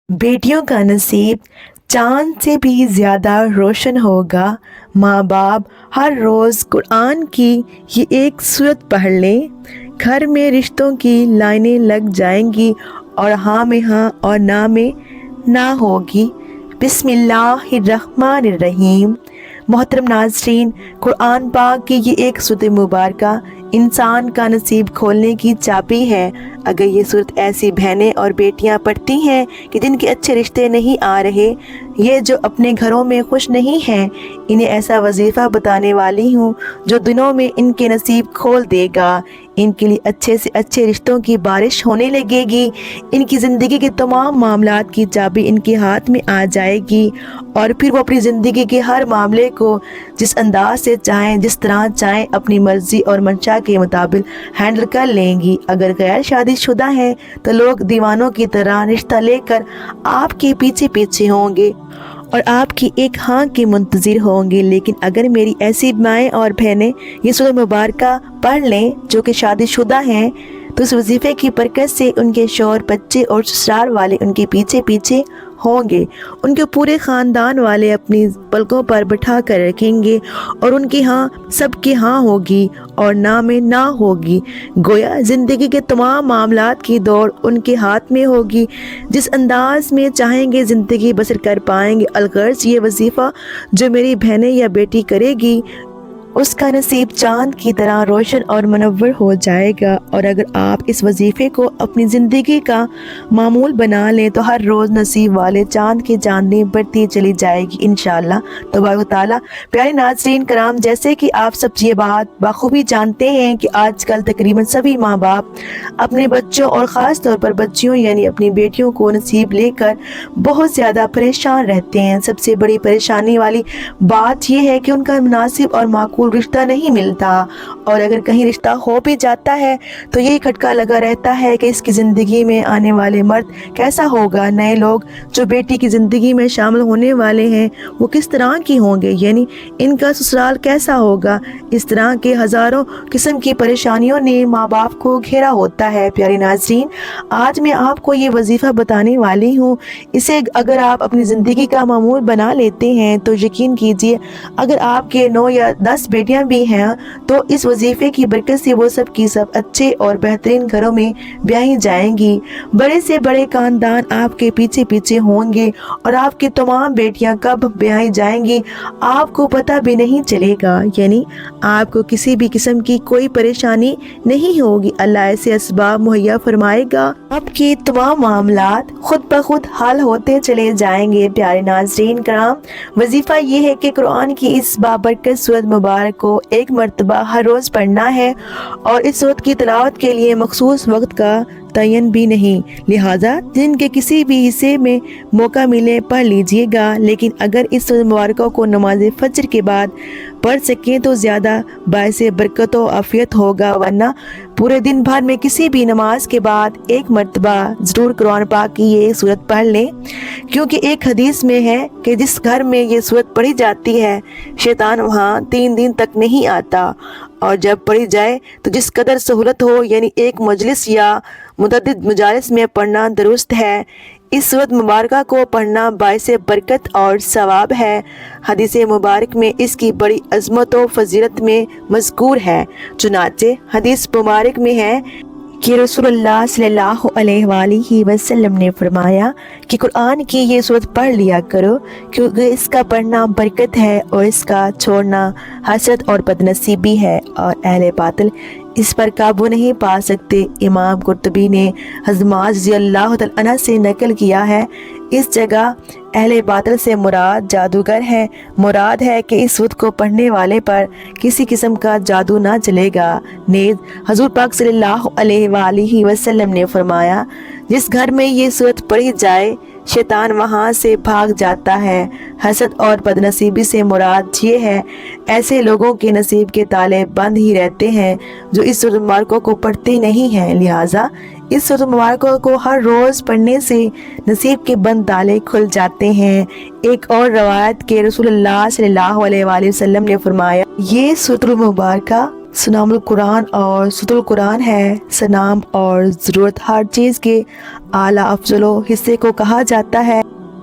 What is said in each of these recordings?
बेटियों का नसीब चांद से भी ज़्यादा रोशन होगा। माँ बाप हर रोज़ कुरान की ये एक सूरत पढ़ लें, घर में रिश्तों की लाइनें लग जाएंगी और हाँ में हाँ और ना में ना होगी। बिस्मिल्लाहिर्रहमानिर्रहीम। मोहतरम नाज़रीन, कुरान पाक की ये एक सूरत मुबारका इंसान का नसीब खोलने की चाबी है। अगर ये सूरत ऐसी बहनें और बेटियां पढ़ती हैं कि जिनके अच्छे रिश्ते नहीं आ रहे, ये जो अपने घरों में खुश नहीं हैं, इन्हें ऐसा वजीफ़ा बताने वाली हूँ जो दिनों में इनके नसीब खोल देगा। इनके लिए अच्छे से अच्छे रिश्तों की बारिश होने लगेगी। इनकी ज़िंदगी के तमाम मामलात की चाबी इनके हाथ में आ जाएगी और फिर वो अपनी ज़िंदगी के हर मामले को जिस अंदाज से चाहें, जिस तरह चाहें, अपनी मर्ज़ी और मंशा के मुताबिक हैंडल कर लेंगी। अगर गैर शादीशुदा हैं तो लोग दीवानों की तरह रिश्ता लेकर आपके पीछे पीछे होंगे और आपकी एक हाँ के मुंतज़िर होंगे। लेकिन अगर मेरी ऐसी माएँ और बहनें ये सूरत मुबारका पढ़ लें जो कि शादीशुदा हैं, तो इस वजीफ़े की बरकत से उनके शौहर, बच्चे और ससुराल वाले उनके पीछे पीछे होंगे। उनके पूरे ख़ानदान वाले अपनी पलकों पर बिठा कर रखेंगे और उनकी हाँ सबकी हाँ होगी और ना में ना होगी। गोया ज़िंदगी के तमाम मामलात की दौड़ उनके हाथ में होगी। जिस अंदाज में चाहेंगे ज़िंदगी बसर कर पाएंगे। अलगर्ज ये वजीफ़ा जो मेरी बहनें या बेटी करेगी, उसका नसीब चांद की तरह रोशन और मुनव्वर हो जाएगा। और अगर आप इस वजीफ़े को अपनी ज़िंदगी का मामूल बना लें तो हर रोज़ नसीब वाले चांद की चांदनी बढ़ती चली जाएगी इंशाअल्लाह तबारक ताला। प्यारे नाज़रीन कराम, जैसे कि आप सब ये बात बखूबी जानते हैं कि आजकल तकरीबन सभी माँ बाप अपने बच्चों और ख़ास तौर पर बच्चियों यानी अपनी बेटियों को नसीब लेकर बहुत ज़्यादा परेशान रहते हैं। सबसे बड़ी परेशानी वाली बात यह है कि उनका मुनासिब और माकूल रिश्ता नहीं मिलता, और अगर कहीं रिश्ता हो भी जाता है तो यही खटका लगा रहता है कि इसकी ज़िंदगी में आने वाले मर्द कैसा होगा। नए लोग जो बेटी की ज़िंदगी में शामिल होने वाले हैं वो किस तरह की होंगे, यानी इनका ससुराल कैसा होगा। इस तरह के हज़ारों किस्म की परेशानियों ने माँ बाप को घेरा होता है। प्यारे नाज़रीन, आज मैं आपको ये वजीफ़ा बताने वाली हूँ। इसे अगर आप अपनी ज़िंदगी का मामूल बना लेते हैं तो यकीन कीजिए, अगर आपके 9 या 10 बेटियां भी हैं तो इस वजीफे की बरकत से वो सब की सब अच्छे और बेहतरीन घरों में ब्याही जाएंगी। बड़े से बड़े खानदान आपके पीछे पीछे होंगे और आपकी तमाम बेटियां कब ब्याही जाएंगी आपको पता भी नहीं चलेगा, यानी आपको किसी भी किस्म की कोई परेशानी नहीं होगी। अल्लाह ऐसे असबाब मुहैया फरमाएगा, आपके तमाम मामलात खुद ब खुद हल होते चले जाएंगे। प्यारे नाज़रीन कराम, वजीफ़ा ये है कि कुरान की इस बाबरकत सूरत मुबारक को एक मर्तबा हर रोज़ पढ़ना है और इस सूरत की तिलावत के लिए मखसूस वक्त का तयन भी नहीं, लिहाजा दिन के किसी भी हिस्से में मौका मिले पढ़ लीजिएगा। लेकिन अगर इस सूरत मुबारक को नमाज फजर के बाद पढ़ सकें तो ज़्यादा बायसे बरकत व आफियत होगा, वरना पूरे दिन भर में किसी भी नमाज के बाद एक मर्तबा ज़रूर कुरान पाक की ये सूरत पढ़ लें, क्योंकि एक हदीस में है कि जिस घर में ये सूरत पढ़ी जाती है शैतान वहाँ 3 दिन तक नहीं आता, और जब पढ़ी जाए तो जिस कदर सहूलत हो, यानी एक मजलिस या मुतअद्दिद मजालिस में पढ़ना दुरुस्त है। इस सूरत मुबारक को पढ़ना बाइसे बरकत और सवाब है। हदीस मुबारक में इसकी बड़ी अज़मत व फजीलत में मज़कूर है। चुनाचे हदीस मुबारक में है कि रसूलुल्लाह सल्लल्लाहु अलैहि वसल्लम ने फरमाया कि कुरान की ये सूरत पढ़ लिया करो, क्योंकि इसका पढ़ना बरकत है और इसका छोड़ना हसरत और बदनसीबी है, और अहले बातिल इस पर काबू नहीं पा सकते। इमाम कुर्तुबी ने हज़रत रज़ियल्लाहु तआला अन्हा से नकल किया है, इस जगह अहले बातिल से मुराद जादूगर है। मुराद है कि इस सूरत को पढ़ने वाले पर किसी किस्म का जादू ना चलेगा। नेज़ हुज़ूर पाक सल्लल्लाहु अलैहि वसल्लम ने फरमाया, जिस घर में ये सूरत पढ़ी जाए शैतान वहाँ से भाग जाता है। हसद और बदनसीबी से मुराद ये है, ऐसे लोगों के नसीब के ताले बंद ही रहते हैं जो इस सूरत मुबारक को पढ़ते नहीं हैं। लिहाजा इस सूरत मुबारक को हर रोज़ पढ़ने से नसीब के बंद ताले खुल जाते हैं। एक और रवायत के रसूलुल्लाह सल्लल्लाहु अलैहि वसल्लम ने फरमाया, ये सूरत मुबारक सुनामुल कुरान और सुतुल कुरान है। सनाम और ज़रूरत हर चीज़ के आला अफजलो हिस्से को कहा जाता है।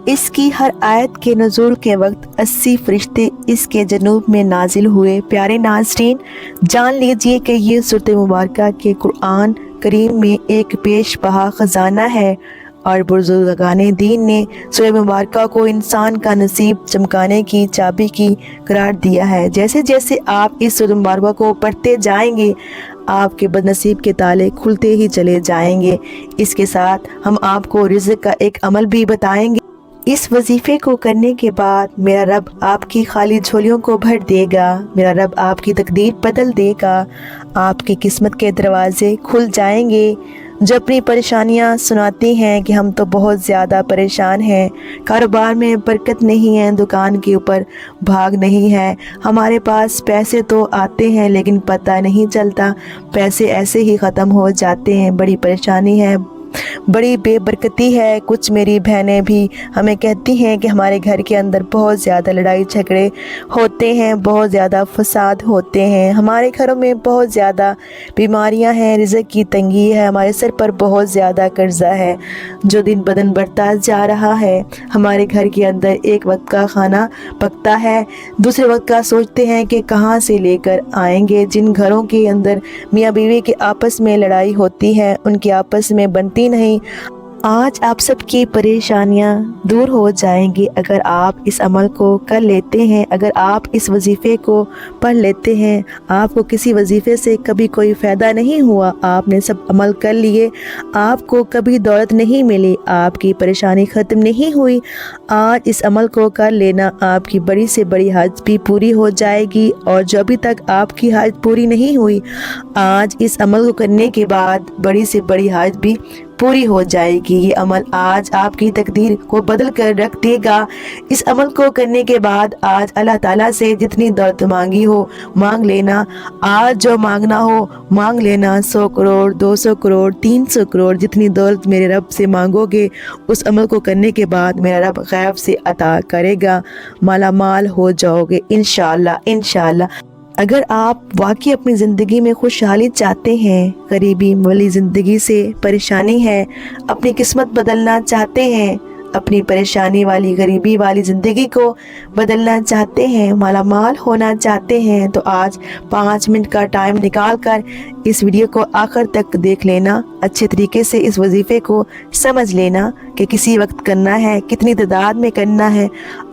इसकी हर आयत के नज़ूल के वक्त 80 फरिश्ते इसके जनूब में नाजिल हुए। प्यारे नाज़रीन, जान लीजिए कि ये सूरत मुबारक के कुरान करीम में एक पेश बहा ख़जाना है और बुज़ुर्गाने दीन ने सूरत मुबारक को इंसान का नसीब चमकाने की चाबी की करार दिया है। जैसे जैसे आप इस सूरत मुबारक को पढ़ते जाएंगे, आपके बदनसीब के ताले खुलते ही चले जाएंगे। इसके साथ हम आपको रिज़्क़ का एक अमल भी बताएंगे। इस वजीफ़े को करने के बाद मेरा रब आपकी खाली झोलियों को भर देगा। मेरा रब आपकी तकदीर बदल देगा। आपकी किस्मत के दरवाजे खुल जाएंगे। जो अपनी परेशानियां सुनाती हैं कि हम तो बहुत ज़्यादा परेशान हैं, कारोबार में बरकत नहीं है, दुकान के ऊपर भाग नहीं है, हमारे पास पैसे तो आते हैं लेकिन पता नहीं चलता, पैसे ऐसे ही ख़त्म हो जाते हैं, बड़ी परेशानी है, बड़ी बेबरकती है। कुछ मेरी बहनें भी हमें कहती हैं कि हमारे घर के अंदर बहुत ज़्यादा लड़ाई झगड़े होते हैं, बहुत ज़्यादा फसाद होते हैं, हमारे घरों में बहुत ज़्यादा बीमारियां हैं, रिज़्क़ की तंगी है, हमारे सर पर बहुत ज़्यादा कर्ज़ा है जो दिन ब दिन बढ़ता जा रहा है। हमारे घर के अंदर एक वक्त का खाना पकता है, दूसरे वक्त का सोचते हैं कि कहाँ से लेकर आएंगे। जिन घरों के अंदर मियाँ बीवी के आपस में लड़ाई होती है, उनकी आपस में बनती नहीं। आज आप सबकी परेशानियां दूर हो जाएंगी अगर आप इस अमल को कर लेते हैं, अगर आप इस वजीफ़े को पढ़ लेते हैं। आपको किसी वजीफ़े से कभी कोई फ़ायदा नहीं हुआ, आपने सब अमल कर लिए, आपको कभी दौलत नहीं मिली, आपकी परेशानी ख़त्म नहीं हुई। आज इस अमल को कर लेना, आपकी बड़ी से बड़ी हाजत भी पूरी हो जाएगी। और जो अभी तक आपकी हाजत पूरी नहीं हुई, आज इस अमल को करने के बाद बड़ी से बड़ी हाजत भी पूरी हो जाएगी। ये अमल आज आपकी तकदीर को बदल कर रख देगा। इस अमल को करने के बाद आज अल्लाह ताला से जितनी दौलत मांगी हो मांग लेना। आज जो मांगना हो मांग लेना। 100 करोड़, 200 करोड़, 300 करोड़, जितनी दौलत मेरे रब से मांगोगे उस अमल को करने के बाद मेरा रब गैब से अता करेगा। माला माल हो जाओगे इंशाअल्लाह इंशाअल्लाह। अगर आप वाकई अपनी ज़िंदगी में खुशहाली चाहते हैं, गरीबी वाली ज़िंदगी से परेशानी है, अपनी किस्मत बदलना चाहते हैं, अपनी परेशानी वाली गरीबी वाली ज़िंदगी को बदलना चाहते हैं, माला माल होना चाहते हैं, तो आज 5 मिनट का टाइम निकाल कर इस वीडियो को आखिर तक देख लेना। अच्छे तरीके से इस वजीफ़े को समझ लेना कि किसी वक्त करना है, कितनी तादाद में करना है।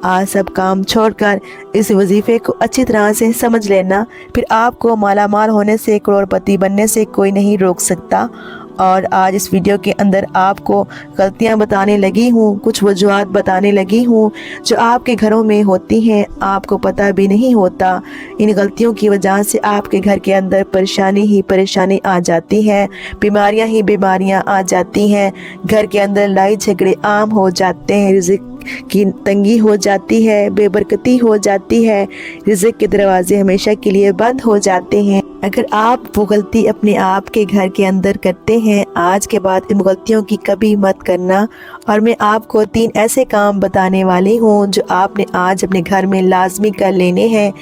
आज सब काम छोड़कर इस वजीफ़े को अच्छी तरह से समझ लेना, फिर आपको माला माल होने से, करोड़पति बनने से कोई नहीं रोक सकता। और आज इस वीडियो के अंदर आपको गलतियां बताने लगी हूँ, कुछ वजूहात बताने लगी हूँ जो आपके घरों में होती हैं, आपको पता भी नहीं होता। इन गलतियों की वजह से आपके घर के अंदर परेशानी ही परेशानी आ जाती है, बीमारियां ही बीमारियां आ जाती हैं, घर के अंदर लड़ाई झगड़े आम हो जाते हैं, रिज़्क़ की तंगी हो जाती है, बेबरकती हो जाती है, रिज़्क़ के दरवाजे हमेशा के लिए बंद हो जाते हैं। अगर आप वो गलती अपने आप के घर के अंदर करते हैं, आज के बाद इन गलतियों की कभी मत करना। और मैं आपको 3 ऐसे काम बताने वाली हूँ जो आपने आज अपने घर में लाजमी कर लेने हैं।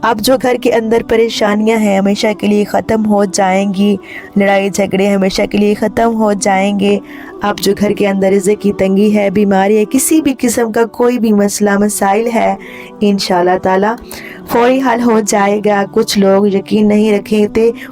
अब जो घर के अंदर परेशानियाँ हैं हमेशा के लिए ख़त्म हो जाएंगी, लड़ाई झगड़े हमेशा के लिए ख़त्म हो जाएंगे। अब जो घर के अंदर रिज़्क़ की तंगी है, बीमारी है, किसी भी किस्म का कोई भी मसला मसाइल है, इंशाअल्लाह ताला फौरी हल हो जाएगा। कुछ लोग यकीन नहीं रखते,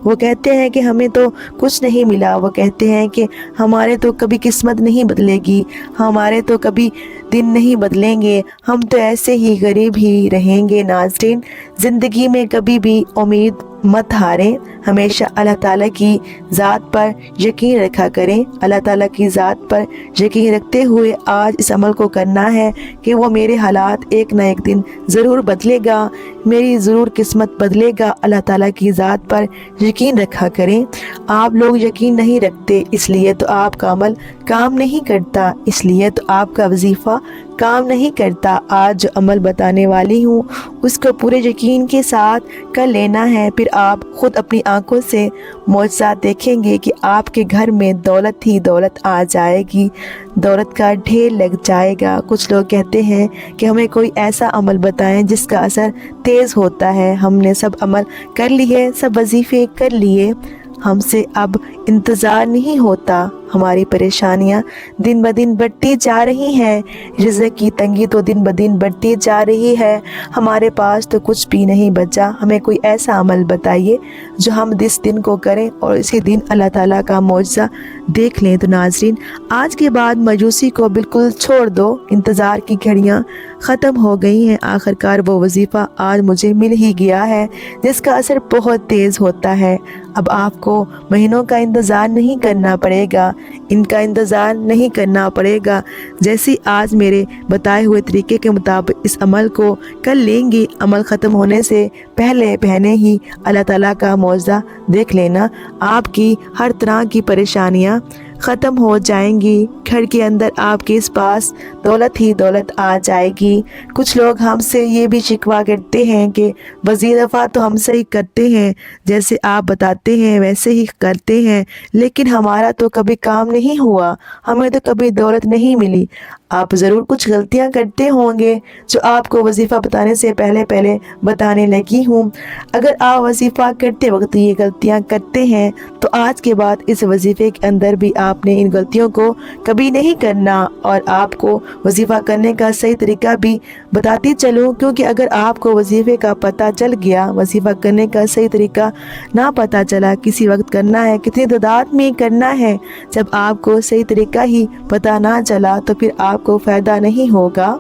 वो कहते हैं कि हमें तो कुछ नहीं मिला, वो कहते हैं कि हमारे तो कभी किस्मत नहीं बदलेगी, हमारे तो कभी दिन नहीं बदलेंगे, हम तो ऐसे ही गरीब ही रहेंगे। नाज़रीन, ज़िंदगी में कभी भी उम्मीद मत हारें, हमेशा अल्लाह ताला की ज़ात पर यकीन रखा करें। अल्लाह ताला की ज़ात पर यकीन रखते हुए आज इस अमल को करना है कि वो मेरे हालात एक ना एक दिन ज़रूर बदलेगा, मेरी ज़रूर किस्मत बदलेगा। अल्लाह ताला की ज़ात पर यकीन रखा करें। आप लोग यकीन नहीं रखते, इसलिए तो आपका अमल काम नहीं करता, इसलिए तो आपका वजीफ़ा काम नहीं करता। आज जो अमल बताने वाली हूँ उसको पूरे यकीन के साथ कर लेना है, फिर आप खुद अपनी आंखों से मौजज़ा देखेंगे कि आपके घर में दौलत ही दौलत आ जाएगी, दौलत का ढेर लग जाएगा। कुछ लोग कहते हैं कि हमें कोई ऐसा अमल बताएं जिसका असर तेज़ होता है। हमने सब अमल कर लिए, सब वजीफ़े कर लिए, हमसे अब इंतज़ार नहीं होता। हमारी परेशानियां दिन ब दिन बढ़ती जा रही हैं, रिज़्क़ की तंगी तो दिन ब दिन बढ़ती जा रही है, हमारे पास तो कुछ भी नहीं बचा। हमें कोई ऐसा अमल बताइए जो हम इस दिन को करें और इसी दिन अल्लाह ताला का मौजज़ा देख लें। तो नाज़रीन, आज के बाद मायूसी को बिल्कुल छोड़ दो, इंतज़ार की घड़ियाँ ख़त्म हो गई हैं। आखिरकार वो वजीफ़ा आज मुझे मिल ही गया है जिसका असर बहुत तेज़ होता है। अब आपको महीनों का इंतज़ार नहीं करना पड़ेगा, इनका इंतज़ार नहीं करना पड़ेगा। जैसे आज मेरे बताए हुए तरीके के मुताबिक इस अमल को कर लेंगे, अमल ख़त्म होने से पहले ही अल्लाह ताला का मौजज़ा देख लेना, आपकी हर तरह की परेशानियाँ ख़त्म हो जाएंगी। घर के अंदर आपके इस पास दौलत ही दौलत आ जाएगी। कुछ लोग हमसे ये भी शिकवा करते हैं कि वज़ीफ़ा तो हमसे ही करते हैं, जैसे आप बताते हैं वैसे ही करते हैं, लेकिन हमारा तो कभी काम नहीं हुआ, हमें तो कभी दौलत नहीं मिली। आप ज़रूर कुछ गलतियां करते होंगे जो आपको वजीफ़ा बताने से पहले बताने लगी हूँ। अगर आप वजीफ़ा करते वक्त ये गलतियां करते हैं तो आज के बाद इस वजीफ़े के अंदर भी आपने इन गलतियों को कभी नहीं करना। और आपको वजीफ़ा करने का सही तरीका भी बताती चलूँ, क्योंकि अगर आपको वजीफ़े का पता चल गया, वजीफ़ा करने का सही तरीका ना पता चला, किसी वक्त करना है, कितनी तादाद में करना है, जब आपको सही तरीका ही पता ना चला तो फिर आपको फ़ायदा नहीं होगा।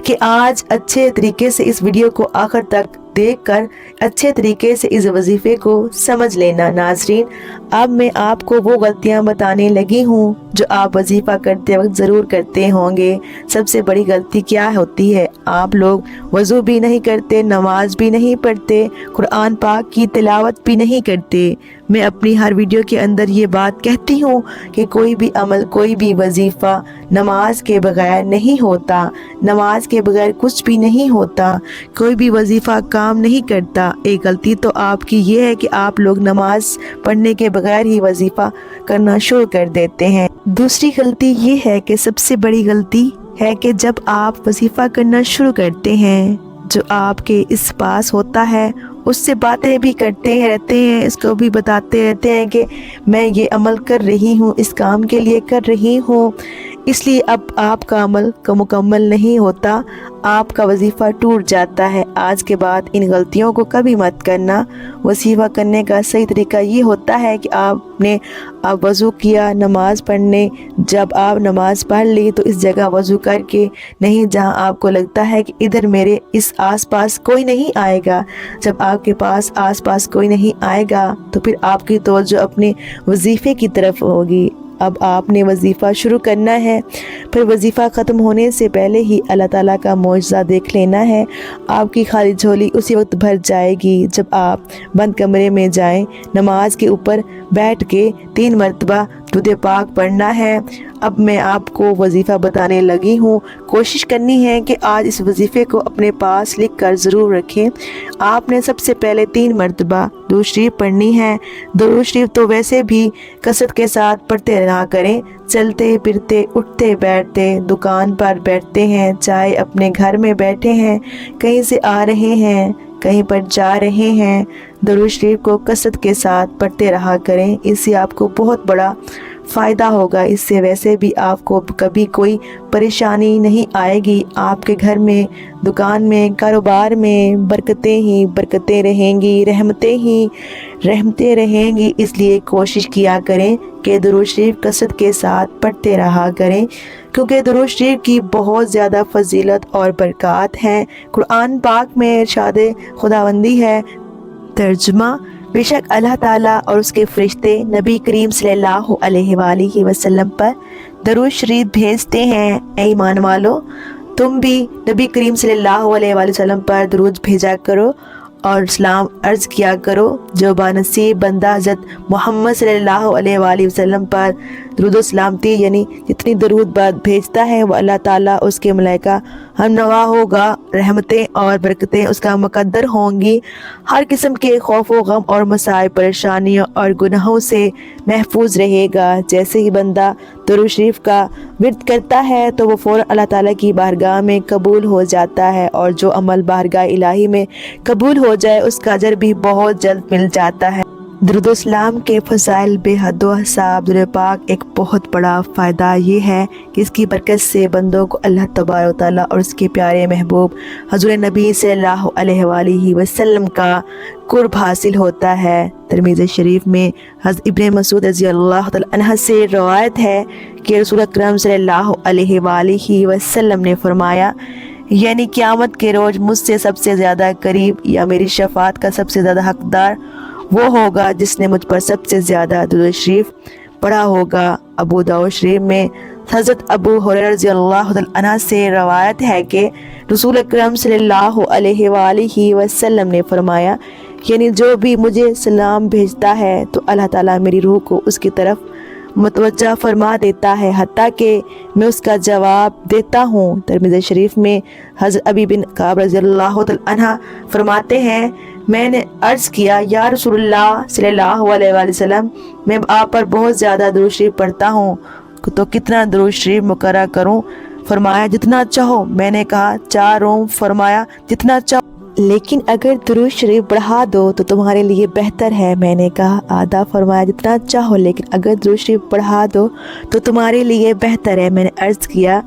कि आज अच्छे तरीके से इस वीडियो को आखिर तक देखकर अच्छे तरीके से इस वजीफ़े को समझ लेना। नाज़रीन, अब मैं आपको वो गलतियां बताने लगी हूँ जो आप वजीफ़ा करते वक्त ज़रूर करते होंगे। सबसे बड़ी गलती क्या होती है? आप लोग वज़ू भी नहीं करते, नमाज भी नहीं पढ़ते, कुरान पाक की तिलावत भी नहीं करते। मैं अपनी हर वीडियो के अंदर ये बात कहती हूँ कि कोई भी अमल, कोई भी वजीफ़ा नमाज के बगैर नहीं होता, नमाज के बगैर कुछ भी नहीं होता, कोई भी वजीफ़ा काम नहीं करता। एक गलती तो आपकी ये है कि आप लोग नमाज पढ़ने के बगैर ही वजीफ़ा करना शुरू कर देते हैं। दूसरी गलती ये है कि सबसे बड़ी गलती है कि जब आप वजीफ़ा करना शुरू करते हैं, जो आपके इस पास होता है उससे बातें भी करते रहते हैं, इसको भी बताते रहते हैं कि मैं ये अमल कर रही हूँ, इस काम के लिए कर रही हूँ, इसलिए अब आपका अमल का मुकम्मल नहीं होता, आपका वजीफ़ा टूट जाता है। आज के बाद इन गलतियों को कभी मत करना। वजीफ़ा करने का सही तरीका ये होता है कि आपने अब वज़ू किया नमाज पढ़ने, जब आप नमाज पढ़ ली तो इस जगह वज़ू करके नहीं जहां आपको लगता है कि इधर मेरे इस आसपास कोई नहीं आएगा। जब आपके पास आसपास कोई नहीं आएगा तो फिर आपकी तवज्जो अपने वजीफ़े की तरफ होगी। अब आपने वजीफ़ा शुरू करना है, फिर वजीफ़ा ख़त्म होने से पहले ही अल्लाह ताला का मौजज़ा देख लेना है। आपकी खाली झोली उसी वक्त भर जाएगी जब आप बंद कमरे में जाएं, नमाज के ऊपर बैठ के 3 मरतबा दुरूद पाक पढ़ना है। अब मैं आपको वजीफ़ा बताने लगी हूँ। कोशिश करनी है कि आज इस वजीफ़े को अपने पास लिख कर ज़रूर रखें। आपने सबसे पहले 3 मरतबा दुरूद शरीफ पढ़नी है। दुरूद शरीफ तो वैसे भी कसरत के साथ पढ़ते रहा करें, चलते फिरते, उठते बैठते, दुकान पर बैठते हैं, चाहे अपने घर में बैठे हैं, कहीं से आ रहे हैं, कहीं पर जा रहे हैं, दुरूद शरीफ को कसरत के साथ पढ़ते रहा करें। इससे आपको बहुत बड़ा फ़ायदा होगा। इससे वैसे भी आपको कभी कोई परेशानी नहीं आएगी। आपके घर में, दुकान में, कारोबार में बरकतें ही बरकतें रहेंगी, रहमतें ही रहमतें रहेंगी। इसलिए कोशिश किया करें कि दुरूद शरीफ कसरत के साथ पढ़ते रहा करें, क्योंकि दुरूद शरीफ की बहुत ज़्यादा फजीलत और बरक़ात हैं। कुरान पाक में इरशाद खुदावंदी है, तर्जुमा, बेशक अल्लाह ताला और उसके फरिश्ते नबी करीम सल्लल्लाहु अलैहि वसल्लम पर दरूद शरीफ भेजते हैं। ऐ ईमान वालो, तुम भी नबी करीम सल्लल्लाहु अलैहि वसल्लम पर दरूद भेजा करो اور سلام عرض کیا کرو۔ جو بانصیب بندہ حضرت محمد صلی اللہ علیہ وآلہ وسلم پر درود و سلامتی یعنی جتنی درود بات بھیجتا ہے وہ اللہ تعالیٰ اس کے ملائکہ ہم نوا ہوگا، رحمتیں اور برکتیں اس کا مقدر ہوں گی، ہر قسم کے خوف و غم اور مصائب، پریشانیوں اور گناہوں سے محفوظ رہے گا۔ جیسے ہی بندہ درود شریف کا ورد کرتا ہے تو وہ فوراً اللہ تعالیٰ کی بارگاہ میں قبول ہو جاتا ہے، اور جو عمل بارگاہ الہی میں قبول ہو جائے اس کا اجر بھی بہت جلد مل جاتا ہے۔ درود و اسلام کے فضائل بے حد و حساب۔ درود پاک ایک بہت بڑا فائدہ یہ ہے کہ اس کی برکت سے بندوں کو اللہ تبارک و تعالیٰ اور اس کے پیارے محبوب حضور نبی صلی اللہ علیہ وآلہ وسلم کا قرب حاصل ہوتا ہے۔ ترمذی شریف میں حضرت ابن مسعود رضی اللہ تعالیٰ عنہ سے روایت ہے کہ رسول اکرم صلی اللہ علیہ وآلہ وسلم نے فرمایا، یعنی قیامت کے روز مجھ سے سب سے زیادہ قریب یا میری شفاعت کا سب سے زیادہ حقدار وہ ہوگا جس نے مجھ پر سب سے زیادہ درود شریف پڑھا ہوگا۔ ابو داؤد شریف میں حضرت ابو ہریرہ رضی اللہ عنہ سے روایت ہے کہ رسول اکرم صلی اللہ علیہ وآلہ وسلم نے فرمایا، یعنی جو بھی مجھے سلام بھیجتا ہے تو اللہ تعالیٰ میری روح کو اس کی طرف متوجہ فرما دیتا ہے، حتیٰ کہ میں اس کا جواب دیتا ہوں۔ ترمذی شریف میں حضرت ابی بن کعب رضی اللہ عنہ فرماتے ہیں، میں نے عرض کیا، یا رسول اللہ صلی اللہ علیہ وآلہ وسلم، میں آپ پر بہت زیادہ درود شریف پڑھتا ہوں تو کتنا درود شریف مقرر کروں؟ فرمایا جتنا چاہو۔ میں نے کہا 4 روم؟ فرمایا جتنا چاہو، لیکن اگر درود شریف بڑھا دو تو تمہارے لیے بہتر ہے۔ میں نے کہا آدھا۔ فرمایا جتنا چاہو، لیکن اگر درود شریف بڑھا دو تو تمہارے لیے بہتر ہے۔ میں نے عرض کیا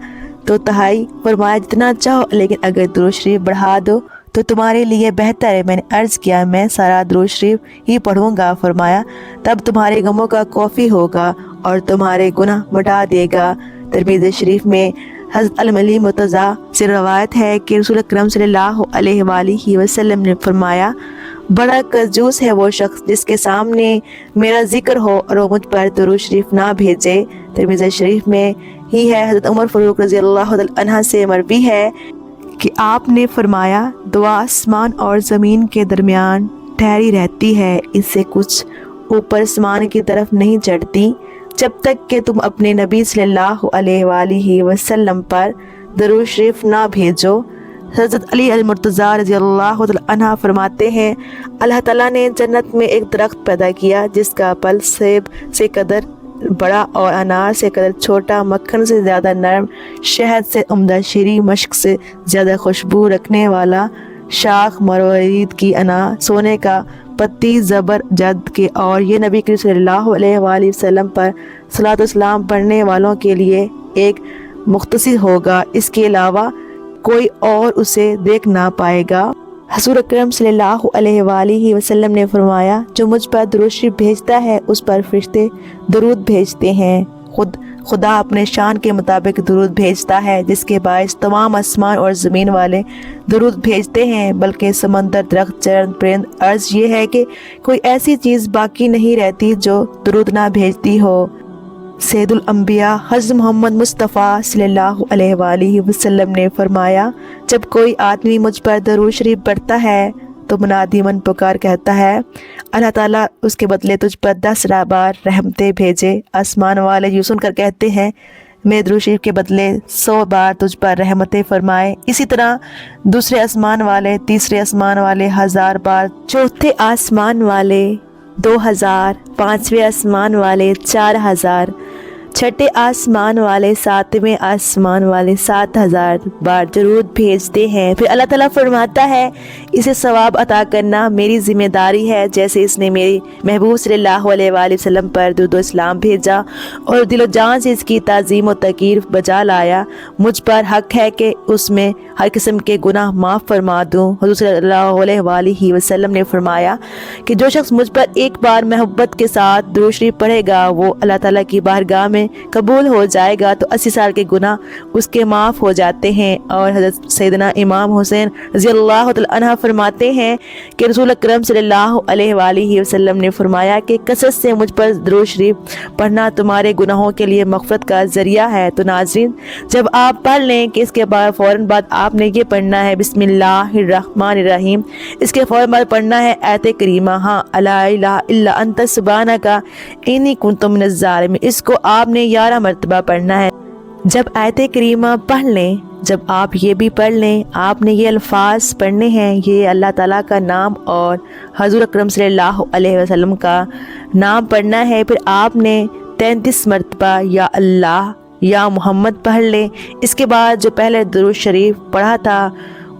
تو تہائی؟ فرمایا جتنا چاہو، لیکن اگر درود شریف بڑھا دو تو تمہارے لیے بہتر ہے۔ میں نے عرض کیا میں سارا درود شریف ہی پڑھوں گا۔ فرمایا تب تمہارے غموں کا کافی ہوگا اور تمہارے گناہ مٹا دے گا۔ ترمذی شریف میں حضرت الملی مرتضیٰ سے روایت ہے کہ رسول اکرم صلی اللہ علیہ وآلہ وسلم نے فرمایا، بڑا کنجوس ہے وہ شخص جس کے سامنے میرا ذکر ہو اور وہ مجھ پر درود شریف نہ بھیجے۔ ترمذی شریف میں ہی ہے حضرت عمر فاروق رضی اللہ عنہ سے مروی ہے کہ آپ نے فرمایا، دعا آسمان اور زمین کے درمیان ٹھہری رہتی ہے، اس سے کچھ اوپر آسمان کی طرف نہیں چڑھتی جب تک کہ تم اپنے نبی صلی اللہ علیہ وآلہ وسلم پر درود شریف نہ بھیجو۔ حضرت علی المرتضیٰ رضی اللہ عنہ فرماتے ہیں، اللہ تعالیٰ نے جنت میں ایک درخت پیدا کیا جس کا پھل سیب سے قدر بڑا اور انار سے قدر چھوٹا، مکھن سے زیادہ نرم، شہد سے عمدہ شیریں، مشک سے زیادہ خوشبو رکھنے والا، شاخ مروارید کی انا، سونے کا پتی زبر جد کے، اور یہ نبی کریم صلی اللہ علیہ وآلہ وسلم پر صلاۃ و سلام پڑھنے والوں کے لیے ایک مختصر ہوگا، اس کے علاوہ کوئی اور اسے دیکھ نہ پائے گا۔ حضور اکرم صلی اللہ علیہ وآلہ وسلم نے فرمایا، جو مجھ پر درود شریف بھیجتا ہے اس پر فرشتے درود بھیجتے ہیں۔ خدا اپنے شان کے مطابق درود بھیجتا ہے، جس کے باعث تمام آسمان اور زمین والے درود بھیجتے ہیں، بلکہ سمندر، درخت، چرند، پرند۔ عرض یہ ہے کہ کوئی ایسی چیز باقی نہیں رہتی جو درود نہ بھیجتی ہو۔ سید الانبیاء حضرت محمد مصطفیٰ صلی اللہ علیہ وآلہ وسلم نے فرمایا، جب کوئی آدمی مجھ پر درود شریف پڑھتا ہے تو منادی من پکار کہتا ہے، اللہ تعالیٰ اس کے بدلے تجھ پر 10 بار رحمتیں بھیجے۔ آسمان والے یوں سن کر کہتے ہیں، میں درود شریف کے بدلے 100 بار تجھ پر رحمتیں فرمائے۔ اسی طرح دوسرے آسمان والے، تیسرے آسمان والے 1000 بار، چوتھے آسمان والے 2000، پانچویں آسمان والے 4000، چھٹے آسمان والے، ساتویں آسمان والے 7000 بار درود بھیجتے ہیں۔ پھر اللہ تعالیٰ فرماتا ہے، اسے ثواب عطا کرنا میری ذمہ داری ہے، جیسے اس نے میری محبوب صلی اللہ علیہ وآلہ وسلم پر درود و اسلام بھیجا اور دل و جان سے اس کی تعظیم و تقریر بجا لایا، مجھ پر حق ہے کہ اس میں ہر قسم کے گناہ معاف فرما دوں۔ حضور صلی اللہ علیہ وآلہ وسلم نے فرمایا کہ جو شخص مجھ پر ایک بار محبت کے ساتھ درود شریف پڑھے گا وہ اللہ تعالیٰ کی بارگاہ میں میں قبول ہو جائے گا تو 80 سال کے گناہ اس کے معاف ہو جاتے ہیں۔ اور حضرت سیدنا امام حسین رضی اللہ تعالیٰ عنہ فرماتے ہیں کہ رسول اکرم صلی اللہ علیہ وآلہ وسلم نے فرمایا کہ کثرت سے مجھ پر درود شریف پڑھنا تمہارے گناہوں کے لیے مغفرت کا ذریعہ ہے۔ تو ناظرین، جب آپ پڑھ لیں کہ اس کے بعد فوراً بعد آپ نے یہ پڑھنا ہے بسم اللہ الرحمن الرحیم، اس کے فوراً بعد پڑھنا ہے آیت کریمہ ہاں لا الہ الا انت سبحانک انی کنت من الظالمین، اس کو آپ نے 11 مرتبہ پڑھنا ہے۔ جب آیت کریمہ پڑھ لیں، جب آپ یہ بھی پڑھ لیں، آپ نے یہ الفاظ پڑھنے ہیں، یہ اللہ تعالیٰ کا نام اور حضور اکرم صلی اللہ علیہ وسلم کا نام پڑھنا ہے۔ پھر آپ نے 33 مرتبہ یا اللہ یا محمد پڑھ لیں۔ اس کے بعد جو پہلے درود شریف پڑھا تھا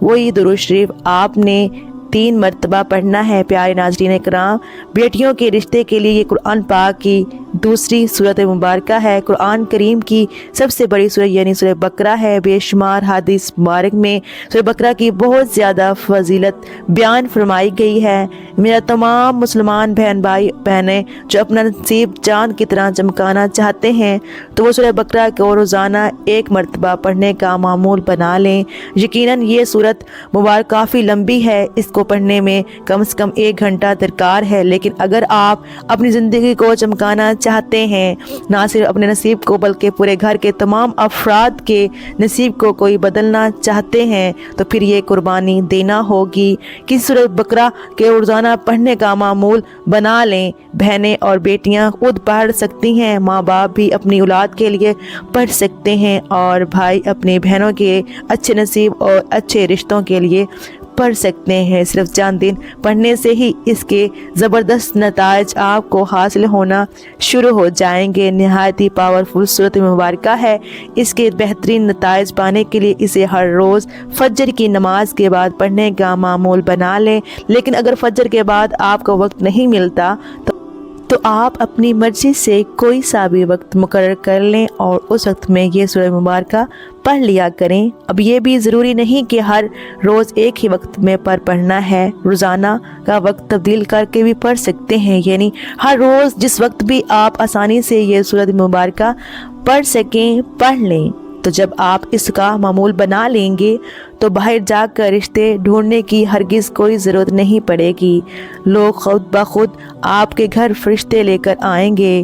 وہی درود شریف آپ نے 3 مرتبہ پڑھنا ہے۔ پیارے ناظرین اکرام، بیٹیوں کے رشتے کے لیے یہ قرآن پاک کی دوسری سورت مبارکہ ہے۔ قرآن کریم کی سب سے بڑی سورت یعنی سورہ بقرہ ہے۔ بے شمار حدیث مبارک میں سورہ بقرہ کی بہت زیادہ فضیلت بیان فرمائی گئی ہے۔ میرا تمام مسلمان بہن بھائی بہنیں جو اپنا نصیب چاند کی طرح چمکانا چاہتے ہیں تو وہ سورہ بقرہ کو روزانہ 1 مرتبہ پڑھنے کا معمول بنا لیں۔ یقیناً یہ سورت مبارک کافی لمبی ہے، اس کو پڑھنے میں کم سے کم 1 گھنٹہ درکار ہے، لیکن اگر آپ اپنی زندگی کو چمکانا چاہتے ہیں، نہ صرف اپنے نصیب کو بلکہ پورے گھر کے تمام افراد کے نصیب کو کوئی بدلنا چاہتے ہیں تو پھر یہ قربانی دینا ہوگی کہ سورہ بقرہ کے روزانہ پڑھنے کا معمول بنا لیں۔ بہنیں اور بیٹیاں خود پڑھ سکتی ہیں، ماں باپ بھی اپنی اولاد کے لیے پڑھ سکتے ہیں، اور بھائی اپنی بہنوں کے اچھے نصیب اور اچھے رشتوں کے لیے پڑھ سکتے ہیں۔ صرف چند دن پڑھنے سے ہی اس کے زبردست نتائج آپ کو حاصل ہونا شروع ہو جائیں گے۔ نہایت ہی پاورفل سورت مبارکہ ہے۔ اس کے بہترین نتائج پانے کے لیے اسے ہر روز فجر کی نماز کے بعد پڑھنے کا معمول بنا لیں، لیکن اگر فجر کے بعد آپ کو وقت نہیں ملتا تو آپ اپنی مرضی سے کوئی سا بھی وقت مقرر کر لیں اور اس وقت میں یہ سورہ مبارکہ پڑھ لیا کریں۔ اب یہ بھی ضروری نہیں کہ ہر روز ایک ہی وقت میں پڑھنا ہے، روزانہ کا وقت تبدیل کر کے بھی پڑھ سکتے ہیں، یعنی ہر روز جس وقت بھی آپ آسانی سے یہ سورہ مبارکہ پڑھ سکیں پڑھ لیں۔ تو جب آپ اس کا معمول بنا لیں گے تو باہر جا کر رشتے ڈھونڈنے کی ہرگز کوئی ضرورت نہیں پڑے گی۔ لوگ خود بخود آپ کے گھر فرشتے لے کر آئیں گے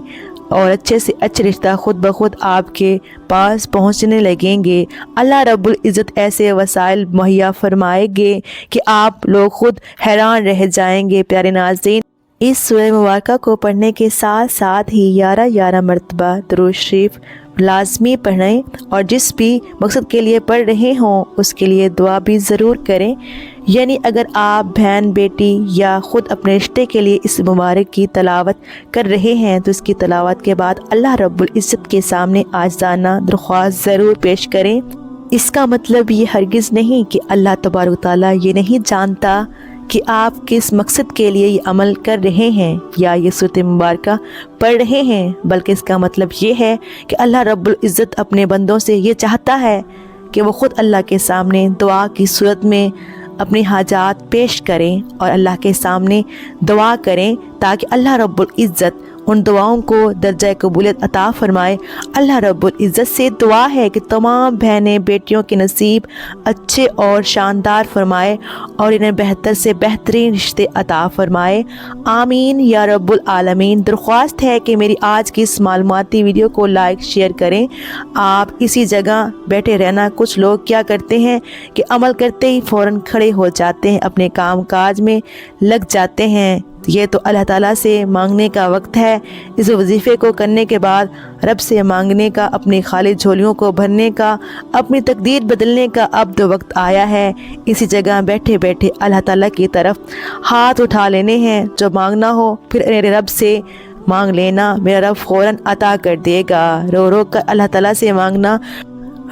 اور اچھے سے اچھے رشتہ خود بخود آپ کے پاس پہنچنے لگیں گے۔ اللہ رب العزت ایسے وسائل مہیا فرمائیں گے کہ آپ لوگ خود حیران رہ جائیں گے۔ پیارے ناظرین، اس سورہ مبارکہ کو پڑھنے کے ساتھ ساتھ ہی 11 مرتبہ درود شریف لازمی پڑھیں، اور جس بھی مقصد کے لیے پڑھ رہے ہوں اس کے لیے دعا بھی ضرور کریں۔ یعنی اگر آپ بہن بیٹی یا خود اپنے رشتے کے لیے اس مبارک کی تلاوت کر رہے ہیں تو اس کی تلاوت کے بعد اللہ رب العزت کے سامنے عاجزانہ درخواست ضرور پیش کریں۔ اس کا مطلب یہ ہرگز نہیں کہ اللہ تبارک و تعالیٰ یہ نہیں جانتا کہ آپ کس مقصد کے لیے یہ عمل کر رہے ہیں یا یہ سورۃ مبارکہ پڑھ رہے ہیں، بلکہ اس کا مطلب یہ ہے کہ اللہ رب العزت اپنے بندوں سے یہ چاہتا ہے کہ وہ خود اللہ کے سامنے دعا کی صورت میں اپنی حاجات پیش کریں اور اللہ کے سامنے دعا کریں تاکہ اللہ رب العزت ان دعاؤں کو درجہ قبولیت عطا فرمائے۔ اللہ رب العزت سے دعا ہے کہ تمام بہنیں بیٹیوں کے نصیب اچھے اور شاندار فرمائے اور انہیں بہتر سے بہترین رشتے عطا فرمائے، آمین یا رب العالمین۔ درخواست ہے کہ میری آج کی اس معلوماتی ویڈیو کو لائک شیئر کریں۔ آپ اسی جگہ بیٹھے رہنا، کچھ لوگ کیا کرتے ہیں کہ عمل کرتے ہی فوراً کھڑے ہو جاتے ہیں، اپنے کام کاج میں لگ جاتے ہیں۔ یہ تو اللہ تعالیٰ سے مانگنے کا وقت ہے۔ اس وظیفے کو کرنے کے بعد رب سے مانگنے کا، اپنی خالی جھولیوں کو بھرنے کا، اپنی تقدیر بدلنے کا اب تو وقت آیا ہے۔ اسی جگہ بیٹھے بیٹھے اللہ تعالیٰ کی طرف ہاتھ اٹھا لینے ہیں۔ جو مانگنا ہو پھر میرے رب سے مانگ لینا، میرا رب فوراً عطا کر دے گا۔ رو رو کر اللہ تعالیٰ سے مانگنا،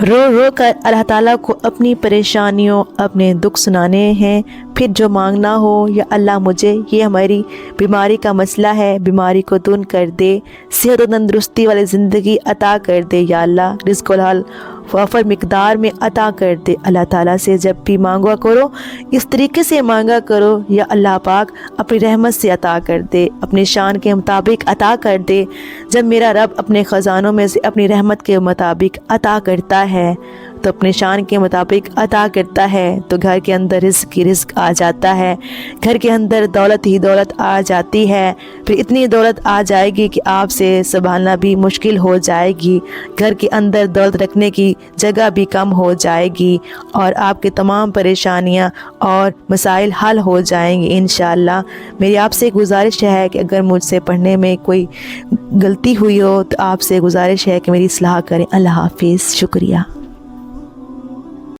رو رو کر اللہ تعالیٰ کو اپنی پریشانیوں، اپنے دکھ سنانے ہیں۔ پھر جو مانگنا ہو، یا اللہ مجھے یہ ہماری بیماری کا مسئلہ ہے، بیماری کو دور کر دے، صحت و تندرستی والی زندگی عطا کر دے، یا اللہ رزق و حلال वफर मिकदार में अता कर दे। अल्लाह ताला से जब भी मांगा करो इस तरीके से मांगा करो, या अल्लाह पाक अपनी रहमत से अता कर दे, अपनी शान के मुताबिक अता कर दे। जब मेरा रब अपने ख़जानों में से अपनी रहमत के मुताबिक अता करता है, तो अपने शान के मुताबिक अता करता है, तो घर के अंदर रिज़्क़ ही रिज़्क़ आ जाता है, घर के अंदर दौलत ही दौलत आ जाती है। फिर इतनी दौलत आ जाएगी कि आपसे संभालना भी मुश्किल हो जाएगी, घर के अंदर दौलत रखने की जगह भी कम हो जाएगी, और आपके तमाम परेशानियां और मसाइल हल हो जाएंगे इंशाअल्लाह। मेरी आपसे गुजारिश है कि अगर मुझसे पढ़ने में कोई गलती हुई हो तो आपसे गुजारिश है कि मेरी इस्लाह करें। अल्लाह हाफिज़। शुक्रिया।